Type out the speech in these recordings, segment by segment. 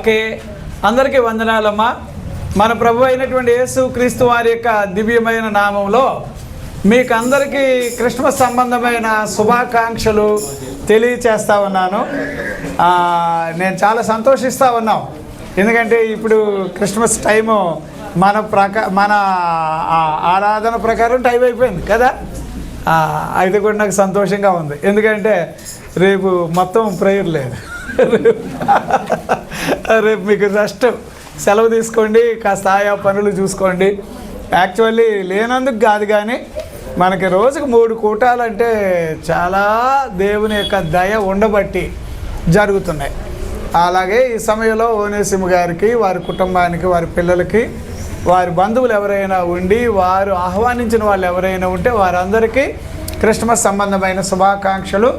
Okay, అందరికీ వందనాలమ్మా. మన ప్రభు అయినటువంటి యేసు క్రీస్తు వారి యొక్క దివ్యమైన నామంలో మీకు అందరికీ క్రిస్మస్ సంబంధమైన శుభాకాంక్షలు తెలియచేస్తా ఉన్నాను. నేను చాలా సంతోషిస్తూ ఉన్నాం, ఎందుకంటే ఇప్పుడు క్రిస్మస్ టైము మన ఆరాధన ప్రకారం టైం అయిపోయింది కదా. అయితే కూడా నాకు సంతోషంగా ఉంది, ఎందుకంటే రేపు మొత్తం ప్రేయర్ లేదు. రేపు మీకు రెస్ట్, సెలవు తీసుకోండి, కాస్త ఆయా పనులు చూసుకోండి. యాక్చువల్లీ లేనందుకు కాదు, కానీ మనకి రోజుకు 3 కూటాలంటే చాలా దేవుని యొక్క దయ ఉండబట్టి జరుగుతున్నాయి. అలాగే ఈ సమయంలో ఓనేసిము గారికి, వారి కుటుంబానికి, వారి పిల్లలకి, వారి బంధువులు ఎవరైనా ఉండి వారు ఆహ్వానించిన వాళ్ళు ఎవరైనా ఉంటే వారందరికీ క్రిస్మస్ సంబంధమైన శుభాకాంక్షలు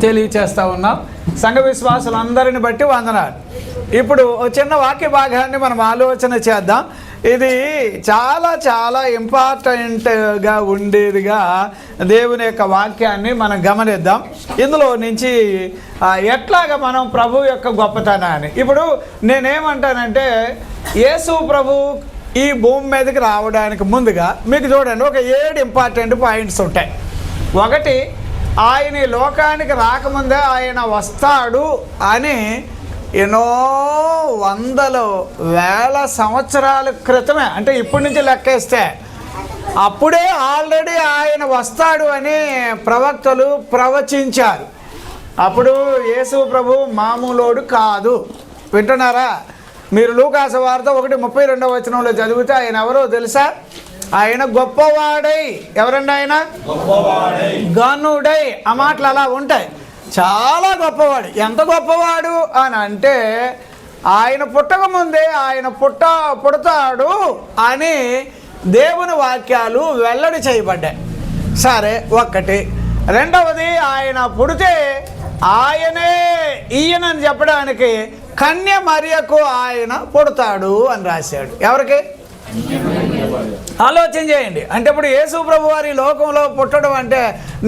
తెలియచేస్తూ ఉన్నాం. సంఘ విశ్వాసులందరిని బట్టి వందనాలు. ఇప్పుడు చిన్న వాక్య భాగాన్ని మనం ఆలోచన చేద్దాం. ఇది చాలా చాలా ఇంపార్టెంట్గా ఉండేదిగా దేవుని యొక్క వాక్యాన్ని మనం గమనిద్దాం. ఇందులో నుంచి ఎట్లాగా మనం ప్రభు యొక్క గొప్పతనాన్ని, ఇప్పుడు నేనేమంటానంటే యేసు ప్రభు ఈ భూమి మీదకి రావడానికి ముందుగా మీకు చూడండి ఒక 7 ఇంపార్టెంట్ పాయింట్స్ ఉంటాయి. ఒకటి, ఆయన ఈ లోకానికి రాకముందే ఆయన వస్తాడు అని ఎన్నో వందలు వేల సంవత్సరాల క్రితమే, అంటే ఇప్పటి నుంచి లెక్కేస్తే అప్పుడే ఆల్రెడీ ఆయన వస్తాడు అని ప్రవక్తలు ప్రవచించారు. అప్పుడు యేసు ప్రభు మామూలోడు కాదు. వింటున్నారా? మీరు లూకాసు వార్త 1:32 వచనంలో చదివితే ఆయన ఎవరో తెలుసా? ఆయన గొప్పవాడై, ఎవరండి ఆయన? గనుడై. ఆ మాటలు అలా ఉంటాయి, చాలా గొప్పవాడు. ఎంత గొప్పవాడు అని అంటే ఆయన పుట్టకముందే ఆయన పుడతాడు అని దేవుని వాక్యాలు వెల్లడి చేయబడ్డాయి. సరే, ఒక్కటి. రెండవది, ఆయన పుడితే ఆయనే ఈయనని చెప్పడానికి కన్య మరియకు ఆయన పుడతాడు అని రాశాడు. ఎవరికి? ఆలోచన చేయండి. అంటే ఇప్పుడు యేసు ప్రభు వారి లోకంలో పుట్టడం అంటే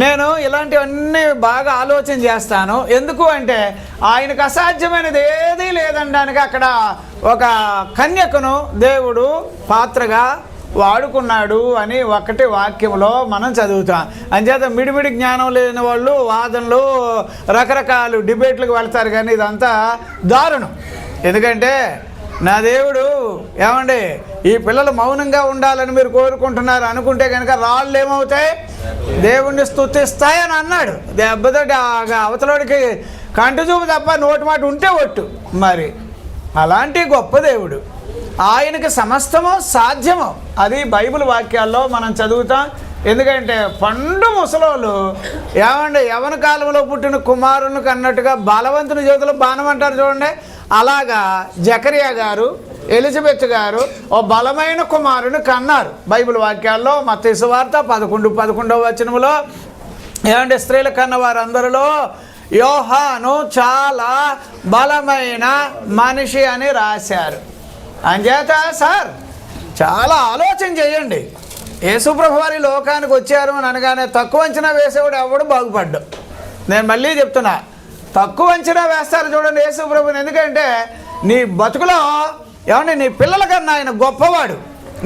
నేను ఇలాంటివన్నీ బాగా ఆలోచన చేస్తాను. ఎందుకు అంటే ఆయనకు అసాధ్యమైనది ఏదీ లేదనడానికి అక్కడ ఒక కన్యకను దేవుడు పాత్రగా వాడుకున్నాడు అని ఒకటి వాక్యంలో మనం చదువుతాం. అంచేత మిడిమిడి జ్ఞానం లేని వాళ్ళు వాదనలు, రకరకాల డిబేట్లకు వెళ్తారు, కానీ ఇదంతా దారుణం. ఎందుకంటే నా దేవుడు ఏమండి, ఈ పిల్లలు మౌనంగా ఉండాలని మీరు కోరుకుంటున్నారు అనుకుంటే కనుక రాళ్ళు ఏమవుతాయి? దేవుణ్ణి స్తుతిస్తాయని అన్నాడు. దెబ్బతోటి అవతలోడికి కంటి చూపు తప్ప నోటి మాట ఉంటే ఒట్టు. మరి అలాంటి గొప్ప దేవుడు, ఆయనకి సమస్తము సాధ్యము. అది బైబిల్ వాక్యాల్లో మనం చదువుతాం. ఎందుకంటే పండు ముసలోళ్ళు ఏమండి యవన కాలంలో పుట్టిన కుమారునికి అన్నట్టుగా బలవంతుని చేతిలో బాణం అంటారు చూడండి, అలాగా జకరియా గారు, ఎలిజబెత్ గారు ఓ బలమైన కుమారుని కన్నారు. బైబిల్ వాక్యాల్లో మత్తయి సువార్త 11:11 వచనములో ఏమంటే స్త్రీల కన్న వారందరిలో యోహాను చాలా బలమైన మనిషి అని రాశారు. అంచేత సార్ చాలా ఆలోచన చేయండి. యేసుప్రభు వారి లోకానికి వచ్చారు అని అనగానే తక్కువ అంచనా వేసేవాడు ఎవడు బాగుపడ్డు. నేను మళ్ళీ చెప్తున్నా, తక్కువ అంచనా వేస్తారు చూడండి యేసుప్రభుని. ఎందుకంటే నీ బతుకులో ఏమంటే నీ పిల్లల కన్నా ఆయన గొప్పవాడు,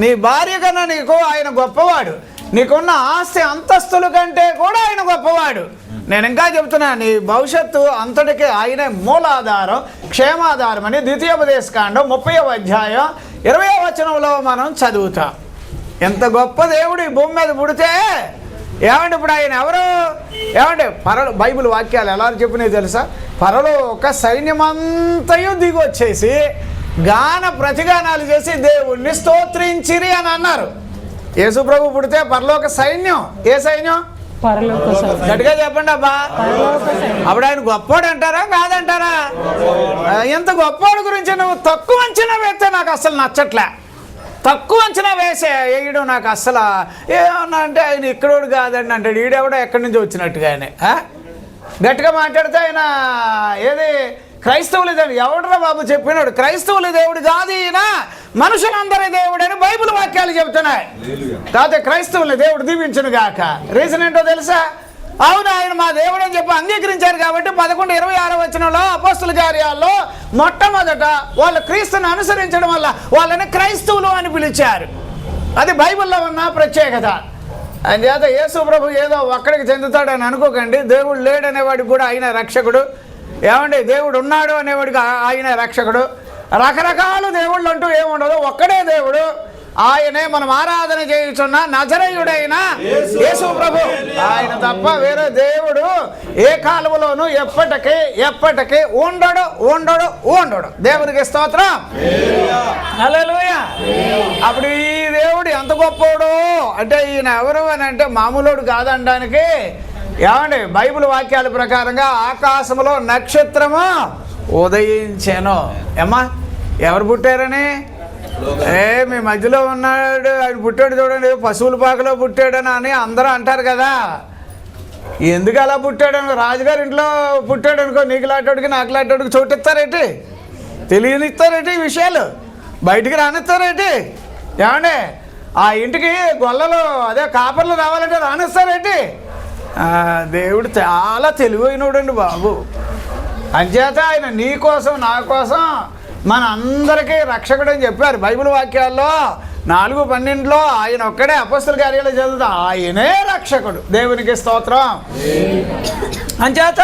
నీ భార్య కన్నా నీకు ఆయన గొప్పవాడు, నీకున్న ఆస్తి అంతస్తుల కంటే కూడా ఆయన గొప్పవాడు. నేను ఇంకా చెప్తున్నా, నీ భవిష్యత్తు అంతటికి ఆయనే మూలాధారం, క్షేమాధారం అని ద్వితీయోపదేశకాండం 30వ అధ్యాయం 20వ వచనంలో మనం చదువుతాం. ఎంత గొప్ప దేవుడు ఈ భూమి మీద పుడితే ఏమంటే ఇప్పుడు ఆయన ఎవరు? ఏమంటే బైబిల్ వాక్యాలు ఎలా చెప్పినాయి తెలుసా? పరలోక సైన్యమంతయు దిగి వచ్చేసి గాన ప్రతిగానాలు చేసి దేవుణ్ణి స్తోత్రించిరి అని అన్నారు. యేసు ప్రభు పుడితే పరలోక సైన్యం. ఏ సైన్యం? గట్టిగా చెప్పండి అబ్బా. అప్పుడు ఆయన గొప్పోడు అంటారా కాదంటారా? ఎంత గొప్పోడు గురించి నువ్వు తక్కువ అంచనా వేస్తే నాకు అసలు నచ్చట్లే. తక్కువ అంచనా వేయడం నాకు అస్సలు ఏమన్నా అంటే ఆయన ఇక్కడోడు కాదండి అంటాడు. ఈడెవడో ఎక్కడి నుంచి వచ్చినట్టుగానే గట్టిగా మాట్లాడితే ఆయన ఏది క్రైస్తవుల దేవుడు ఎవడరా బాబు చెప్పినాడు? క్రైస్తవుల దేవుడు కాదు ఈయన, మనుషులందరి దేవుడు అని బైబిల్ వాక్యాలు చెబుతున్నాయి. కాకపోతే క్రైస్తవుల దేవుడు దీవించును గాక. రీజన్ ఏంటో తెలుసా? అవును ఆయన మా దేవుడు అని చెప్పి అంగీకరించారు కాబట్టి 11:26 వచనంలో అపోస్తుల కార్యాల్లో మొట్టమొదట వాళ్ళు క్రీస్తుని అనుసరించడం వల్ల వాళ్ళని క్రైస్తవులు అని పిలిచారు. అది బైబిల్లో ఉన్న ప్రత్యేకత. అందుచేత యేసు ప్రభు ఏదో ఒక్కడికి చెందుతాడని అనుకోకండి. దేవుడు లేడనేవాడికి కూడా ఆయన రక్షకుడు. ఏమండి, దేవుడు ఉన్నాడు అనేవాడికి ఆయన రక్షకుడు. రకరకాల దేవుళ్ళు అంటూ ఏముండదు, ఒక్కడే దేవుడు. ఆయనే మనం ఆరాధన చేయుచున్న నజరేయుడైన యేసు ప్రభు. ఆయన తప్ప వేరే దేవుడు ఏ కాలంలోనూ ఎప్పటికీ ఉండడు. దేవునికి స్తోత్రం. హల్లెలూయా. అప్పుడు ఈ దేవుడు ఎంత గొప్పోడు అంటే ఈయన ఎవరు అని అంటే మామూలుడు కాదనడానికి ఏమండి బైబిల్ వాక్యాల ప్రకారంగా ఆకాశంలో నక్షత్రము ఉదయించెను. ఏమ్మా ఎవరు పుట్టారని? మీ మధ్యలో ఉన్నాడు ఆయన పుట్టాడు చూడండి, పశువుల పాకలో పుట్టాడని అని అందరూ అంటారు కదా. ఎందుకు అలా పుట్టాడనుకో, రాజుగారి ఇంట్లో పుట్టాడు అనుకో, నీకు లాంటోడికి నాకు లాంటోడికి చోటు ఇస్తారేంటి? తెలియనిస్తారేంటి ఈ విషయాలు? బయటికి రానిస్తారేంటి? ఏమండి ఆ ఇంటికి గొల్లలు అదే కాపర్లు రావాలంటే రానిస్తారేంటి? దేవుడు చాలా తెలివైనోడండి బాబు. అంచేత ఆయన నీ కోసం నా కోసం మన అందరికీ రక్షకుడు అని చెప్పారు బైబిల్ వాక్యాల్లో. 4:12 ఆయన ఒక్కడే అపోస్తల కార్యాలు చదువుతా ఆయనే రక్షకుడు. దేవునికి స్తోత్రం. అంచేత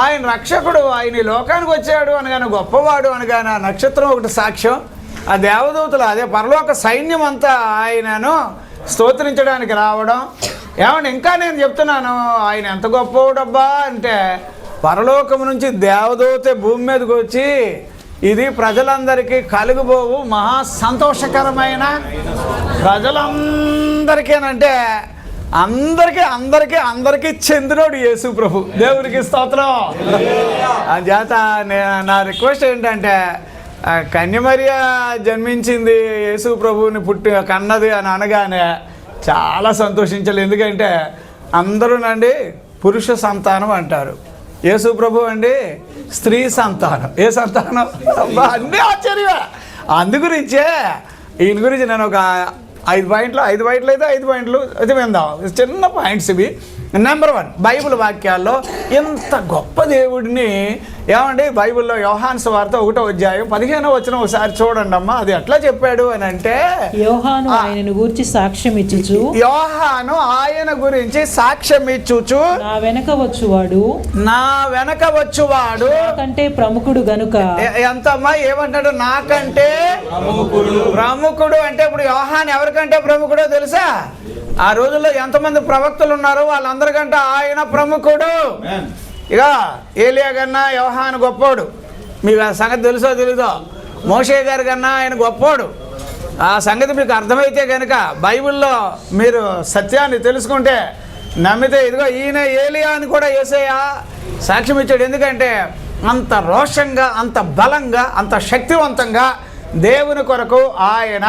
ఆయన రక్షకుడు. ఆయన ఈ లోకానికి వచ్చాడు అనగానే గొప్పవాడు అనగానే ఆ నక్షత్రం ఒకటి సాక్ష్యం. ఆ దేవదూతలు అదే పరలోక సైన్యం అంతా ఆయనను స్తోత్రించడానికి రావడం. ఏమంటే ఇంకా నేను చెప్తున్నాను ఆయన ఎంత గొప్పవాడబ్బా అంటే పరలోకం నుంచి దేవదూత భూమి మీదకి వచ్చి ఇది ప్రజలందరికీ కలుగుబోవు మహా సంతోషకరమైన ప్రజలందరికీనంటే అందరికీ చెందినోడు యేసు ప్రభు. దేవునికి స్తోత్రం. చేత నా రిక్వెస్ట్ ఏంటంటే కన్యమరియా జన్మించింది యేసు ప్రభువుని కన్నది అని అనగానే చాలా సంతోషించాలి. ఎందుకంటే అందరూనండి పురుష సంతానం అంటారు, యేసు ప్రభు అండి స్త్రీ సంతానం. ఏ సంతానం అన్నీ ఆశ్చర్యమే. అందుగురించే ఈయన గురించి నేను ఒక 5 పాయింట్లు అయితే 5 పాయింట్లు అయితే విందాం. చిన్న పాయింట్స్ ఇవి. నెంబర్ 1 బైబిల్ వాక్యాల్లో ఇంత గొప్ప దేవుడిని ఏమండి బైబిల్లో యోహాను సువార్త 1వ అధ్యాయం 15వ వచనం ఒకసారి చూడండి అమ్మా. అది ఎట్లా చెప్పాడు అని అంటే యోహాను ఆయన గురించి సాక్ష్యం ఇచ్చుచు నా వెనక వచ్చువాడు నాకంటే ప్రముఖుడు గనుక. ఎంతమ్మా ఏమంటాడు? నాకంటే ప్రముఖుడు అంటే ఇప్పుడు యోహాను ఎవరికంటే ప్రముఖుడో తెలుసా? ఆ రోజుల్లో ఎంతమంది ప్రవక్తలు ఉన్నారో వాళ్ళందరికంటే ఆయన ప్రముఖుడు. ఇక ఏలియా కన్నా యోహాను గొప్పోడు. మీకు ఆ సంగతి తెలుసో తెలీదో? మోషే గారి కన్నా ఆయన గొప్పోడు. ఆ సంగతి మీకు అర్థమైతే కనుక బైబిల్లో మీరు సత్యాన్ని తెలుసుకుంటే నమ్మితే ఇదిగో ఈయన ఏలియా అని కూడా యేసయ్య సాక్ష్యం ఇచ్చాడు. ఎందుకంటే అంత రోషంగా, అంత బలంగా, అంత శక్తివంతంగా దేవుని కొరకు ఆయన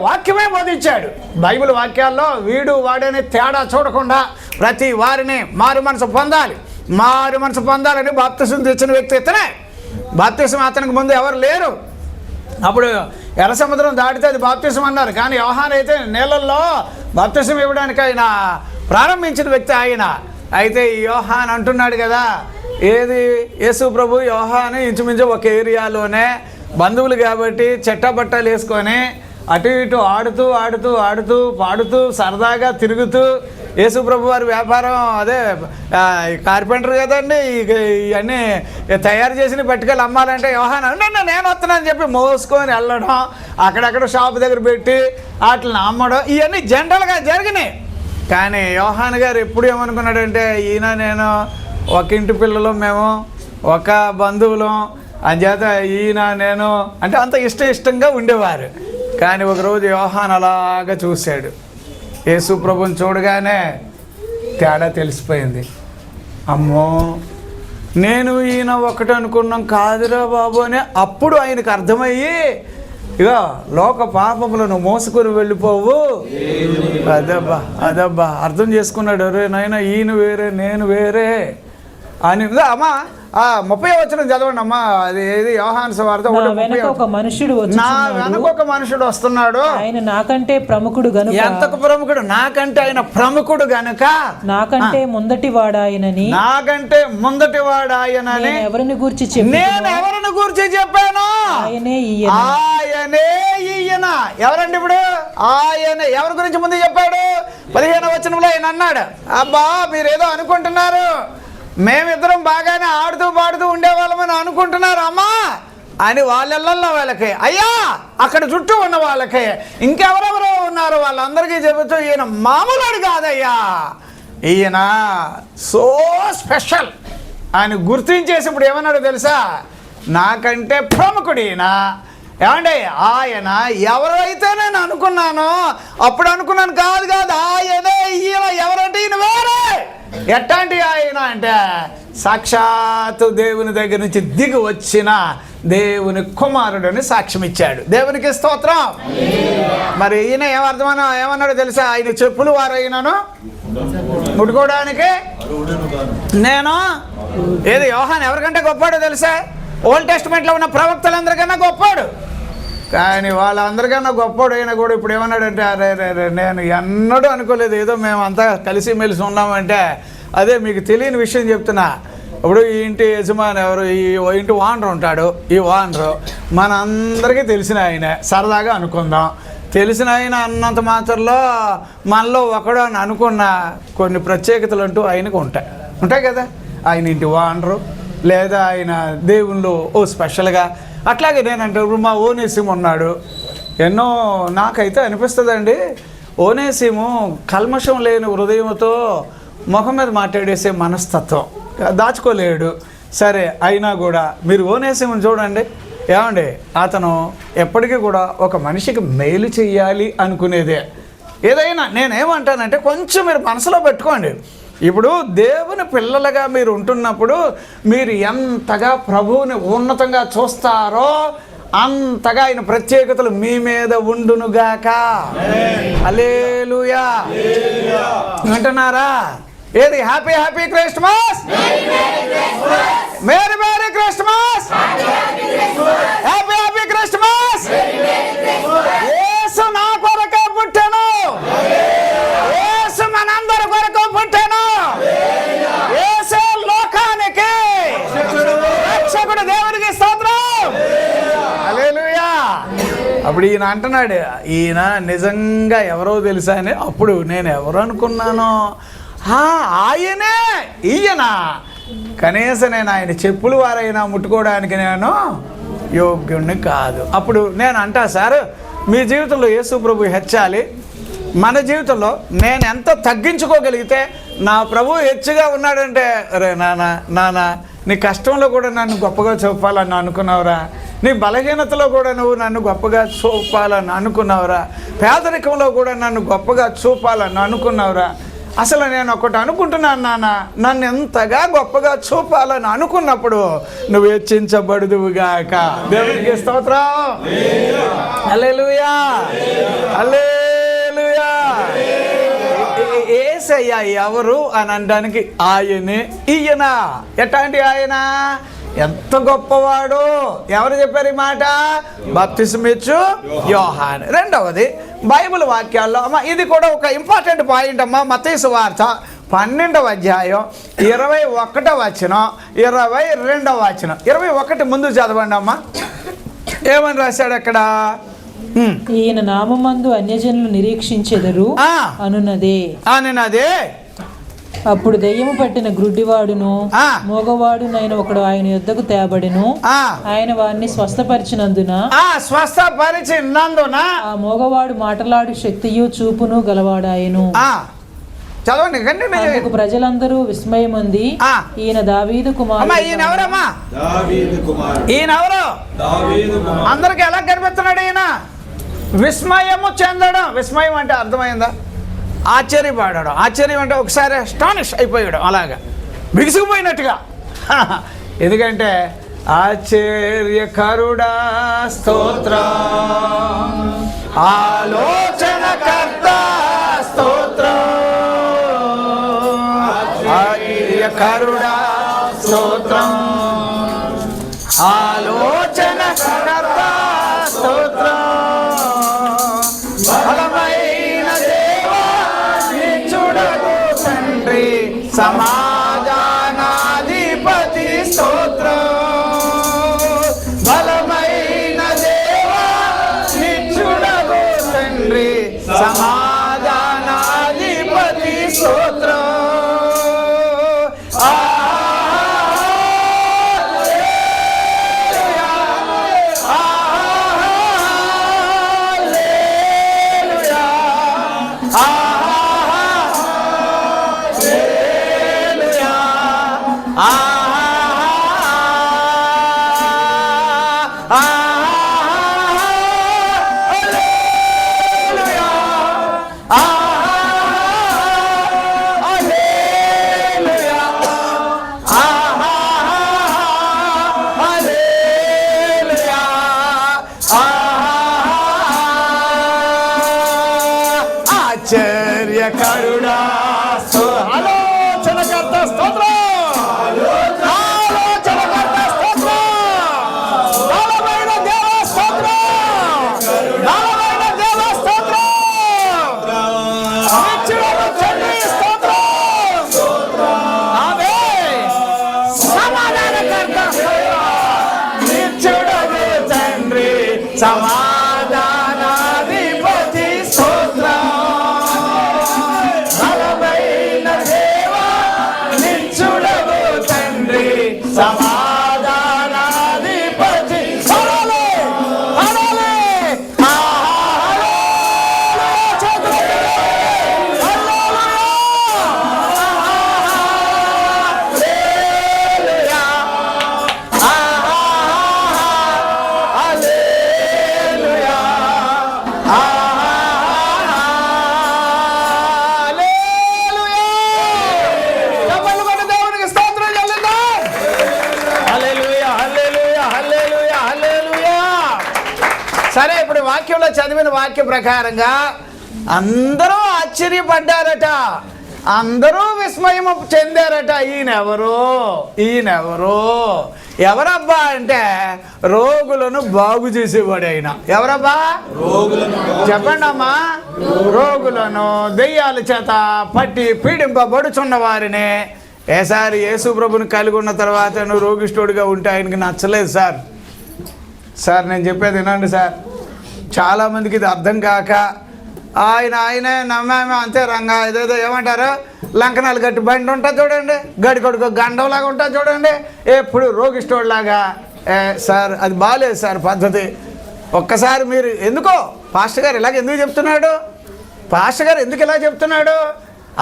వాక్యమే బోధించాడు. బైబిల్ వాక్యాల్లో వీడు వాడని తేడా చూడకుండా ప్రతి వారిని మారు మనసు పొందాలని బాప్తిసం తెచ్చిన వ్యక్తి ఇతనే. బాప్తిసం అతనికి ముందు ఎవరు లేరు. అప్పుడు ఎర్ర సముద్రం దాటితే అది బాప్తిసం అన్నారు. కానీ యోహాను అయితే నీళ్ళల్లో బాప్తిసం ఇవ్వడానికి ఆయన ప్రారంభించిన వ్యక్తి ఆయన. అయితే ఈ యోహాను అంటున్నాడు కదా, ఏది యేసు ప్రభు యోహాను ఇంచుమించు ఒక ఏరియాలోనే బంధువులు కాబట్టి చెట్టబట్టలు వేసుకొని అటు ఇటు ఆడుతూ పాడుతూ సరదాగా తిరుగుతూ యేసు ప్రభు వారి వ్యాపారం అదే కార్పెంటర్ కదండి, ఇవన్నీ తయారు చేసి పట్టుకెళ్ళి అమ్మాలంటే యోహాను నేను వస్తున్నానని చెప్పి మోసుకొని వెళ్ళడం, అక్కడక్కడ షాపు దగ్గర పెట్టి వాటిని అమ్మడం, ఇవన్నీ జనరల్గా జరిగినాయి. కానీ యోహాను గారు ఎప్పుడు ఏమనుకున్నాడంటే ఈయన నేను ఒక ఇంటి పిల్లలు, మేము ఒక బంధువులం, అంచేత ఈయన నేను అంటే అంత ఇష్టంగా ఉండేవారు. కానీ ఒకరోజు యోహాను అలాగా చూశాడు. యేసు ప్రభుని చూడగానే తేడా తెలిసిపోయింది. అమ్మో నేను ఈయన ఒకటి అనుకున్నాం కాదురా బాబు అని అప్పుడు ఆయనకు అర్థమయ్యి ఇక లోక పాపములను మోసుకొని వెళ్ళిపోవు. అదబ్బా అర్థం చేసుకున్నాడు. అరే నాయన ఈయన వేరే నేను వేరే, అని అమ్మా 30వ వచనం చదవండి అమ్మా. అది ఏది యోహాను సువార్త నా వెనక ఒక మనుషుడు నా వచ్చుచున్నాడు. వెనక ఒక మనుషుడు వస్తున్నాడు. ఆయన నాకంటే ప్రముఖుడు గనుక. ఎంతకు ప్రముఖుడు? నాకంటే ఆయన ప్రముఖుడు గనుక. నాకంటే ముందటి వాడాయనని. నాకంటే ముందటి వాడాయనని. నేను ఎవరిని గూర్చి చెప్పాను? నేను ఎవరిని గురించి చెప్పాను? ఆయనే ఈయన. ఆయనే ఈయన. ఎవరండి ఇప్పుడు? ఆయన ఎవరి గురించి ముందు చెప్పాడు? 15వ వచనంలో ఆయన అన్నాడు, అబ్బా మీరేదో అనుకుంటున్నారు, మేమిద్దరం బాగానే ఆడుతూ పాడుతూ ఉండేవాళ్ళమని అనుకుంటున్నారు అమ్మా అని వాళ్ళల్లో వాళ్ళకి, అయ్యా అక్కడ చుట్టూ ఉన్న వాళ్ళకి, ఇంకెవరెవరో ఉన్నారు వాళ్ళందరికీ చెబుతూ, ఈయన మామూలుడు కాదయ్యా, ఈయన సో స్పెషల్ అని గుర్తించేసి ఇప్పుడు ఏమన్నాడు తెలుసా? నాకంటే ప్రముఖుడు ఈయన. ఏమండి ఆయన ఎవరైతే నేను అనుకున్నానో అప్పుడు అనుకున్నాను కాదు ఆయనే ఈయన. ఎవరంటే ఈయన వేరే. ఎట్లాంటి ఆయన అంటే సాక్షాత్తు దేవుని దగ్గర నుంచి దిగి వచ్చిన దేవుని కుమారుడని సాక్ష్యం ఇచ్చాడు. దేవునికి స్తోత్రం. మరి ఈయన ఏమన్నాడు తెలుసా? ఆయన చెప్పులు వారైనాను ముట్టుకోవడానికి నేను ఏది యోహాను ఎవరికంటే గొప్పాడో తెలుసా? ఓల్డ్ టెస్ట్మెంట్లో ఉన్న ప్రవక్తలందరికన్నా గొప్పాడు. కానీ వాళ్ళందరికన్నా గొప్పోడు అయినా కూడా ఇప్పుడు ఏమన్నాడంటే, అరే నేను ఎన్నడూ అనుకోలేదు, ఏదో మేమంతా కలిసిమెలిసి ఉన్నామంటే. అదే మీకు తెలియని విషయం చెప్తున్నా. ఇప్పుడు ఈ ఇంటి యజమాని ఎవరు? ఈ ఇంటి ఓనర్ ఉంటాడు. ఈ ఓనరు మనందరికీ తెలిసిన ఆయనే. సరదాగా అనుకుందాం, తెలిసిన ఆయన అన్నంత మాత్రంలో మనలో ఒకడు అని అనుకున్న కొన్ని ప్రత్యేకతలు అంటూ ఆయనకు ఉంటాయి కదా. ఆయన ఇంటి ఓనరు లేదా ఆయన దేవుళ్ళు స్పెషల్గా. అట్లాగే నేనంటే ఇప్పుడు మా ఓనేసిము ఉన్నాడు. ఎన్నో నాకైతే అనిపిస్తుందండి, ఓనేసిము కల్మషం లేని హృదయంతో ముఖం మీద మాట్లాడేసే మనస్తత్వం, దాచుకోలేడు. సరే అయినా కూడా మీరు ఓనేసిముని చూడండి. ఏమండి అతను ఎప్పటికీ కూడా ఒక మనిషికి మేలు చెయ్యాలి అనుకునేదే. ఏదైనా నేనేమంటానంటే కొంచెం మీరు మనసులో పెట్టుకోండి. ఇప్పుడు దేవుని పిల్లలుగా మీరు ఉంటున్నప్పుడు మీరు ఎంతగా ప్రభువుని ఉన్నతంగా చూస్తారో అంతగా ఆయన ప్రత్యేకతలు మీ మీద ఉండునుగాక. హల్లెలూయా. వింటున్నారా? ఏది happy Christmas, merry Christmas, happy Christmas. Yesu నా కొరకే పుట్టాను, యేసు మనందరి కొరకు పుట్టాను, యేసు లోకానికి రక్షకుడు. దేవునికి స్తోత్రం. హల్లెలూయా. అప్పుడు ఈయన అంటున్నాడు, ఈయన నిజంగా ఎవరో తెలుసా అని. అప్పుడు నేను ఎవరు అనుకున్నాను, ఆయనే ఈయన. కనీసం నేను ఆయన చెప్పులు వారైనా ముట్టుకోవడానికి నేను యోగ్యుణ్ణి కాదు. అప్పుడు నేను అంటా, సార్ మీ జీవితంలో యేసు ప్రభు హెచ్చాలి, మన జీవితంలో నేను ఎంత తగ్గించుకోగలిగితే నా ప్రభు హెచ్చుగా ఉన్నాడంటే, అరే నాన్న నీ కష్టంలో కూడా నన్ను గొప్పగా చూపాలని అనుకున్నావురా, నీ బలహీనతలో కూడా నువ్వు నన్ను గొప్పగా చూపాలని అనుకున్నావురా, పేదరికంలో కూడా నన్ను గొప్పగా చూపాలని అనుకున్నావురా. అసలు నేను ఒకటి అనుకుంటున్నాను నాన్న, నన్ను ఎంతగా గొప్పగా చూపాలని అనుకున్నప్పుడు నువ్వు హెచ్చించబడుదువుగాక. దేవునికి స్తోత్రం. హల్లెలూయా, హల్లెలూయా. యేసయ్య ఎవరు అని అనడానికి ఆయనే ఈయన. ఎట్లాంటి ఆయన? ఎంత గొప్పవాడు. ఎవరు చెప్పారు ఈ మాట? బాప్తిస్మిచ్చు యోహాను. రెండవది బైబిల్ వాక్యాల్లో అమ్మ ఇది కూడా ఒక ఇంపార్టెంట్ పాయింట్ అమ్మ. మత్తయి సువార్త 12వ అధ్యాయం 21వ వచనం 22వ వచనం. 21 ముందు చదవండి అమ్మ. ఏమని రాశాడు అక్కడ? ఈయన నామమందు అన్యజనులు నిరీక్షించెదరు అనునదే. అప్పుడు దెయ్యము పట్టిన గ్రుడ్డివాడును మోగవాడునైన ఒకడు ఆయన యొద్దకు తేబడెను. ఆయన వారిని స్వస్థపరిచినందున ఆ మోగవాడు మాటలాడు శక్తియు చూపును గలవాడాయను. చదవండి. అందుకు ప్రజలందరూ విస్మయముంది, ఈయన దావీదు కుమారుడు. అందరికి ఎలా కనిపిస్తున్నాడు ఈయన? విస్మయము చెందడం. విస్మయం అంటే అర్థమైందా? ఆశ్చర్యపడడం. ఆశ్చర్యం అంటే ఒకసారి స్టానిష్ అయిపోయాడు, అలాగా బిగుసుకుపోయినట్టుగా. ఎందుకంటే ఆశ్చర్యకరుడా స్తోత్రం, ఆలోచనకర్త స్తోత్రం, ఆశ్చర్యకరుడా ఆలోచన కర్త స్తోత్రం. బలమైన దేవా నిత్యుడగు తండ్రి సమాధానాధిపతి స్తోత్రం. బలమైన దేవా నిత్యుడగు తండ్రి సమాధానాధిపతి స్తోత్రం. ఆశ్చర్యకరుడా ఆలోచనకర్త స్తోత్రం. ఆలోచనకర్త స్తోత్రం. బలమైన దేవ స్తోత్రం. బలమైన దేవ స్తోత్రం. నిత్యుడగు తండ్రి స్తోత్రం. ఆమేన్. సమాధానకర్త స్తోత్రం. నిత్యుడగు తండ్రి సమాధానాధిపతి స్తోత్రం. బలమైన దేవా నిత్యుడగు తండ్రి సమాధానాధిపతి. హల్లెలూయా, హల్లెలూయా, హల్లెలూయా, చేతులెత్తి హల్లెలూయా, హల్లెలూయా, హల్లెలూయా. చప్పట్లు కొట్టి దేవునికి స్తోత్రం చెల్లిద్దాం. హల్లెలూయా, హల్లెలూయా, హల్లెలూయా, హల్లెలూయా. సరే, ఇప్పుడు వాక్యంలో చదివిన వాక్య ప్రకారంగా అందరూ ఆశ్చర్యపడ్డారట, అందరూ విస్మయం చెందారట. ఈయనెవరు ఎవరబ్బా అంటే రోగులను బాగు చేసేవాడు ఆయన. ఎవరబ్బా? చెప్పండి అమ్మా. రోగులను దెయ్యాల చేత పట్టి పీడింపబడుచున్న వారిని. ఏసారి యేసు ప్రభుని కలిగి ఉన్న తర్వాత నువ్వు రోగిష్ఠుడిగా ఉంటే ఆయనకి నచ్చలేదు సార్ నేను చెప్పేది వినండి సార్. చాలామందికి ఇది అర్థం కాక ఆయనే నమ్మామే అంతే రంగా ఇదేదో ఏమంటారు లంకనాలు గట్టి బండి ఉంటుంది చూడండి, గడి కొడుకు గండంలాగా ఉంటుంది చూడండి, ఎప్పుడు రోగిష్టోళ్ళలాగా. సార్ అది బాగాలేదు సార్ పద్ధతి. ఒక్కసారి మీరు ఎందుకో పాస్టర్ గారు ఇలాగ ఎందుకు చెప్తున్నాడు? పాస్టర్ గారు ఎందుకు ఇలా చెప్తున్నాడు?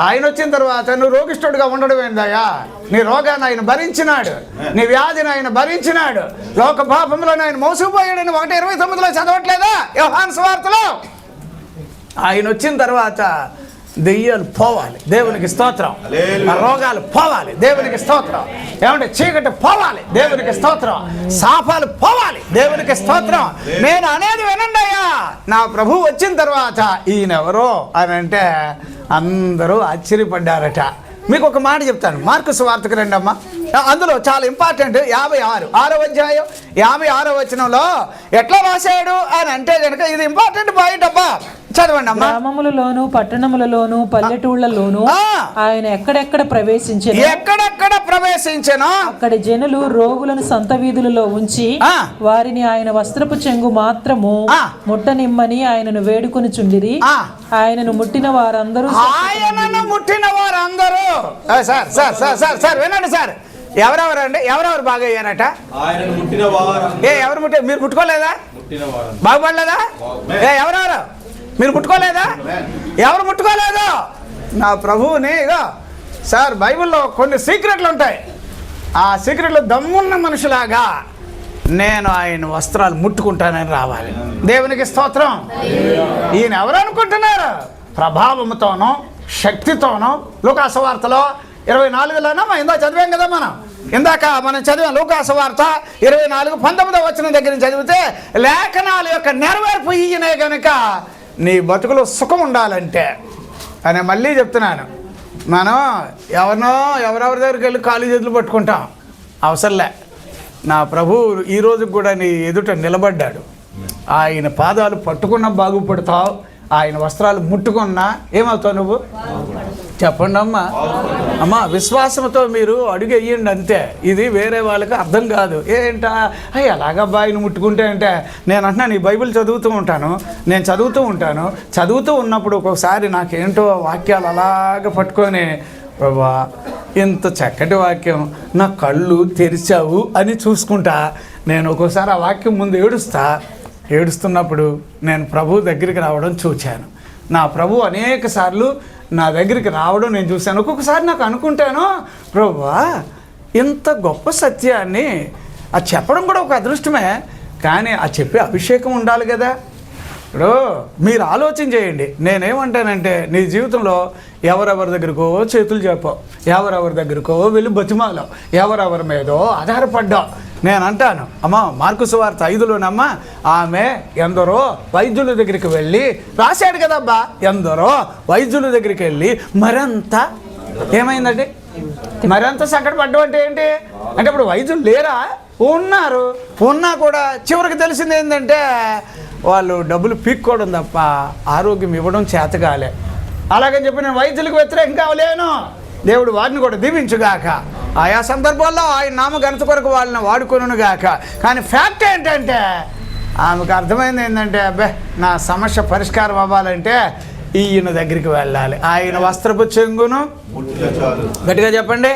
ఆయన వచ్చిన తర్వాత నువ్వు రోగిష్ఠుడిగా ఉండడం ఏందయ్యా? నీ రోగాన్ని ఆయన భరించినాడు, నీ వ్యాధిని ఆయన భరించినాడు, లోక పాపంలో ఆయన మోసుకుపోయాడని 1:29 చదవట్లేదా యోహాను సువార్తలో? ఆయన వచ్చిన తర్వాత దెయ్యాలు పోవాలి, దేవునికి స్తోత్రం. రోగాలు పోవాలి, దేవునికి స్తోత్రం. ఏమంటే చీకటి పోవాలి, దేవునికి స్తోత్రం. శాపాలు పోవాలి, దేవునికి స్తోత్రం. నేను అనేది వినండి అయ్యా, నా ప్రభు వచ్చిన తర్వాత ఈయనెవరో అని అంటే అందరూ ఆశ్చర్యపడ్డారట. మీకు ఒక మాట చెప్తాను, మార్కు సువార్తకు రండి అమ్మా. అందులో చాలా ఇంపార్టెంట్ 56 అధ్యాయం 56వ వచనంలో ఎట్లా రాశాడు అని అంటే కనుక ఇది ఇంపార్టెంట్ పాయింట్ అబ్బా. చదవండి అమ్మా. గ్రామములలోను పట్టణములలోను పల్లెటూళ్లలోను ఆయన ఎక్కడెక్కడ ప్రవేశించెనో అక్కడి జనులు రోగులను సంత వీధులలో ఉంచి వారిని ఆయన వస్త్రపు చెంగు మాత్రము ముట్టనిమ్మని ఆయనను వేడుకొనుచుండిరి. ఆయనను ముట్టిన వారందరూ సార్ వినండి సార్, ఎవరెవరండి? ఎవరెవరు బాగా అయ్యారట? ఎవరు ముట్టారు? మీరు ముట్టుకోలేదా? బాగుపడలేదా? ఎవరెవరు మీరు ముట్టుకోలేదా? ఎవరు ముట్టుకోలేదు? నా ప్రభువుని ఇగో సార్, బైబిల్లో కొన్ని సీక్రెట్లు ఉంటాయి. ఆ సీక్రెట్లు దమ్మున్న మనుషులాగా నేను ఆయన వస్త్రాలు ముట్టుకుంటానని రావాలి, దేవునికి స్తోత్రం. ఈయన ఎవరు అనుకుంటున్నారు? ప్రభావంతోనో శక్తితోనో. లూకా సువార్తలో 24లోనో ఇందాక చదివాం కదా మనం చదివాం. లూకా సువార్త 24:19 వచనం దగ్గర నుంచి చదివితే లేఖనాల యొక్క నెరవేర్పు ఈయనే కనుక నీ బతుకులో సుఖం ఉండాలంటే అని మళ్ళీ చెప్తున్నాను. మనం ఎవరెవరి దగ్గరికి వెళ్ళి కాలు చేతులు పట్టుకుంటాం, అవసరంలే. నా ప్రభువు ఈరోజు కూడా నీ ఎదుట నిలబడ్డాడు. ఆయన పాదాలు పట్టుకున్నా బాగుపడతావు, ఆయన వస్త్రాలు ముట్టుకున్నా ఏమవుతావు నువ్వు? చెప్పండి అమ్మా, విశ్వాసంతో మీరు అడుగు వేయండి అంతే. ఇది వేరే వాళ్ళకి అర్థం కాదు. ఏంటా ఎలాగబ్బా ఆయన ముట్టుకుంటే అంటే, నేను అంటున్నాను, ఈ బైబిల్ చదువుతూ ఉంటాను. చదువుతూ ఉన్నప్పుడు ఒక్కొక్కసారి నాకేంటో వాక్యాలు అలాగ పట్టుకొని, ప్రభా ఇంత చక్కటి వాక్యం, నా కళ్ళు తెరిచావు అని చూసుకుంటా. నేను ఒక్కోసారి ఆ వాక్యం ముందు ఏడుస్తున్నప్పుడు నేను ప్రభు దగ్గరికి రావడం చూశాను. నా ప్రభు అనేక సార్లు నా దగ్గరికి రావడం నేను చూశాను. ఒక్కొక్కసారి నాకు అనుకుంటాను, ప్రభువా ఇంత గొప్ప సత్యాన్ని అది చెప్పడం కూడా ఒక అదృష్టమే, కానీ ఆ చెప్పే అభిషేకం ఉండాలి కదా. ఇప్పుడు మీరు ఆలోచన చేయండి. నేనేమంటానంటే, నీ జీవితంలో ఎవరెవరి దగ్గరకో చేతులు చెప్పావు, ఎవరెవరి దగ్గరకో వెళ్ళి బతిమాలావు, ఎవరెవరి మీదో ఆధారపడ్డావు. నేను అంటాను, అమ్మ మార్కు సువార్త 5లోనమ్మా, ఆమె ఎందరో వైద్యుల దగ్గరికి వెళ్ళి రాశాడు కదబ్బా, ఎందరో వైద్యుల దగ్గరికి వెళ్ళి మరంత ఏమైందండి, మరంత సంకటపడ్డం అంటే ఏంటి అంటే, ఇప్పుడు వైద్యులు లేరా? ఉన్నా కూడా చివరికి తెలిసింది ఏంటంటే, వాళ్ళు డబ్బులు పీక్కోవడం తప్ప ఆరోగ్యం ఇవ్వడం చేతగాలే. అలాగని చెప్పి నేను వైద్యులకు వ్యతిరేకం కావలేను. దేవుడు వారిని కూడా దీవించుగాక, ఆయా సందర్భాల్లో ఆయన నామ ఘనత కొరకు వాళ్ళని వాడుకొనుగాక. కానీ ఫ్యాక్ట్ ఏంటంటే, ఆమెకు అర్థమైంది ఏంటంటే, అబ్బే నా సమస్య పరిష్కారం అవ్వాలంటే ఈయన దగ్గరికి వెళ్ళాలి, ఆయన వస్త్రపు చెంగును గట్టిగా చెప్పండి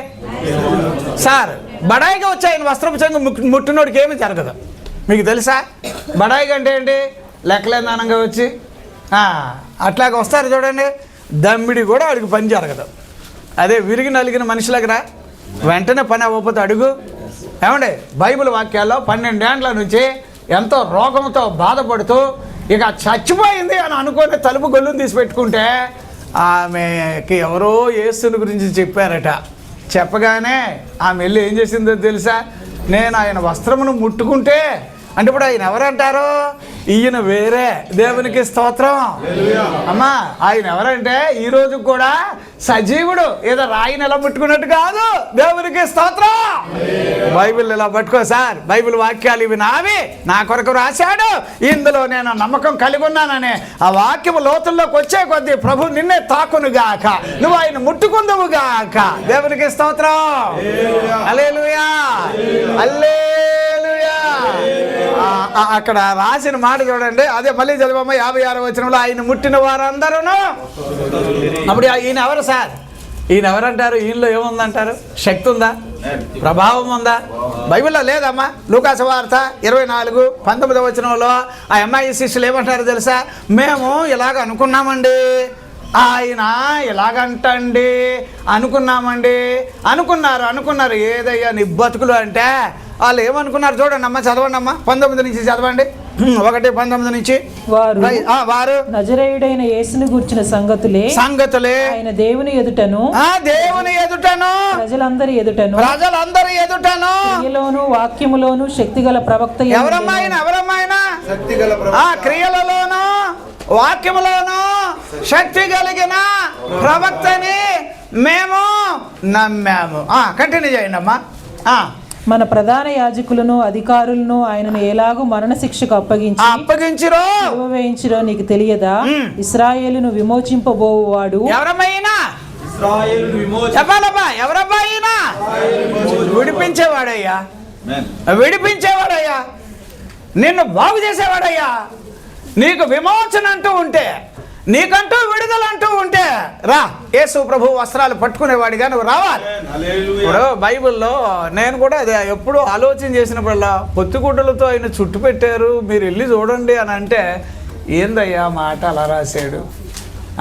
సార్. బడాయిగా వచ్చి ఆయన వస్త్రపు చెంగు ముట్టినోడికి ఏమీ జరగదు. మీకు తెలుసా బడాయిగా అంటే ఏంటి? లెక్కలేదానంగా వచ్చి అట్లాగ వస్తారు చూడండి, దమ్మిడి కూడా అడుగు పని జరగదు. అదే విరిగి నలిగిన మనుషులకి వెంటనే పని అవ్వకపోతే అడుగు. ఏమండి, బైబిల్ వాక్యాల్లో 12 ఏండ్ల నుంచి ఎంతో రోగంతో బాధపడుతూ ఇక చచ్చిపోయింది అని అనుకుని తలుపు గొల్లును తీసి పెట్టుకుంటే, ఆమెకి ఎవరో యేసుని గురించి చెప్పారట. చెప్పగానే ఆమె వెళ్ళి ఏం చేసిందో తెలుసా? నేను ఆయన వస్త్రమును ముట్టుకుంటే అంటే, ఇప్పుడు ఆయన ఎవరంటారు? ఈయన వేరే. దేవునికి స్తోత్రం. అమ్మా, ఆయన ఎవరంటే ఈరోజు కూడా సజీవుడు, ఏదో రాయిని ఎలా ముట్టుకున్నట్టు కాదు. దేవునికి స్తోత్రం. బైబిల్ ఇలా పట్టుకో సార్, బైబిల్ వాక్యాలు ఇవి నావి, నా కొరకు రాశాడు, ఇందులో నేను నమ్మకం కలిగి ఉన్నానని ఆ వాక్యము లోతుల్లోకి వచ్చే కొద్దీ ప్రభు నిన్నే తాకునుగాక, నువ్వు ఆయన ముట్టుకుందువుగాక. దేవునికి స్తోత్రం. హల్లెలూయా, హల్లెలూయా. అక్కడ రాసిన మాట చూడండి, అదే మళ్ళీ చదివమ్మ 56వ వచనంలో, ఆయన ముట్టిన వారందరూ. అప్పుడు ఈయన ఎవరు సార్? ఈయన ఎవరంటారు? ఈయనలో ఏముందంటారు? శక్తి ఉందా? ప్రభావం ఉందా? బైబిల్లో లేదమ్మా. లూకాసు వార్త 24:19వ వచనంలో ఆ అమ్మాయి శిష్యులు ఏమంటారు తెలుసా? మేము ఇలాగ అనుకున్నామండి, ఆయన ఎలాగంటండి అనుకున్నారు. ఏదయ్యా నీ బతుకులు అంటే వాళ్ళు ఏమనుకున్నారు చూడండి అమ్మా, చదవండి అమ్మా, 19 నుంచి చదవండి. 1:19 నుంచి. వారు నజరేయుడైన యేసుని గూర్చిన సంగతులే ఆయన దేవుని ఎదుటను ప్రజలందరి ఎదుటను క్రియలోను వాక్యములోను శక్తిగల ప్రవక్త. ఎవరమ్మాయినా క్రియలలోను వాక్యములోను శక్తి కలిగిన ప్రవక్తని మేము నమ్మాము. కంటిన్యూ చేయండి అమ్మా. మన ప్రధాన యాజకులను అధికారులను ఆయనను ఎలాగో మరణ శిక్షకు అప్పగించిరో నీకు తెలియదా? ఇశ్రాయేలును విమోచింపబోవాడు ఎవరమైనా విడిపించేవాడయ్యా, నిన్ను బాగు చేసేవాడయ్యా. నీకు విమోచన అంటూ ఉంటే, నీకంటూ విడుదల అంటూ ఉంటే రా, యేసు ప్రభు వస్త్రాలు పట్టుకునేవాడిగా నువ్వు రావాలి. ఇప్పుడు బైబిల్లో నేను కూడా అదే ఎప్పుడు ఆలోచన చేసినప్పుడల్లా, పొత్తిగుడ్డలతో ఆయన చుట్టు పెట్టారు, మీరు వెళ్ళి చూడండి అని అంటే, ఏందయ్యా మాట అలా రాశాడు?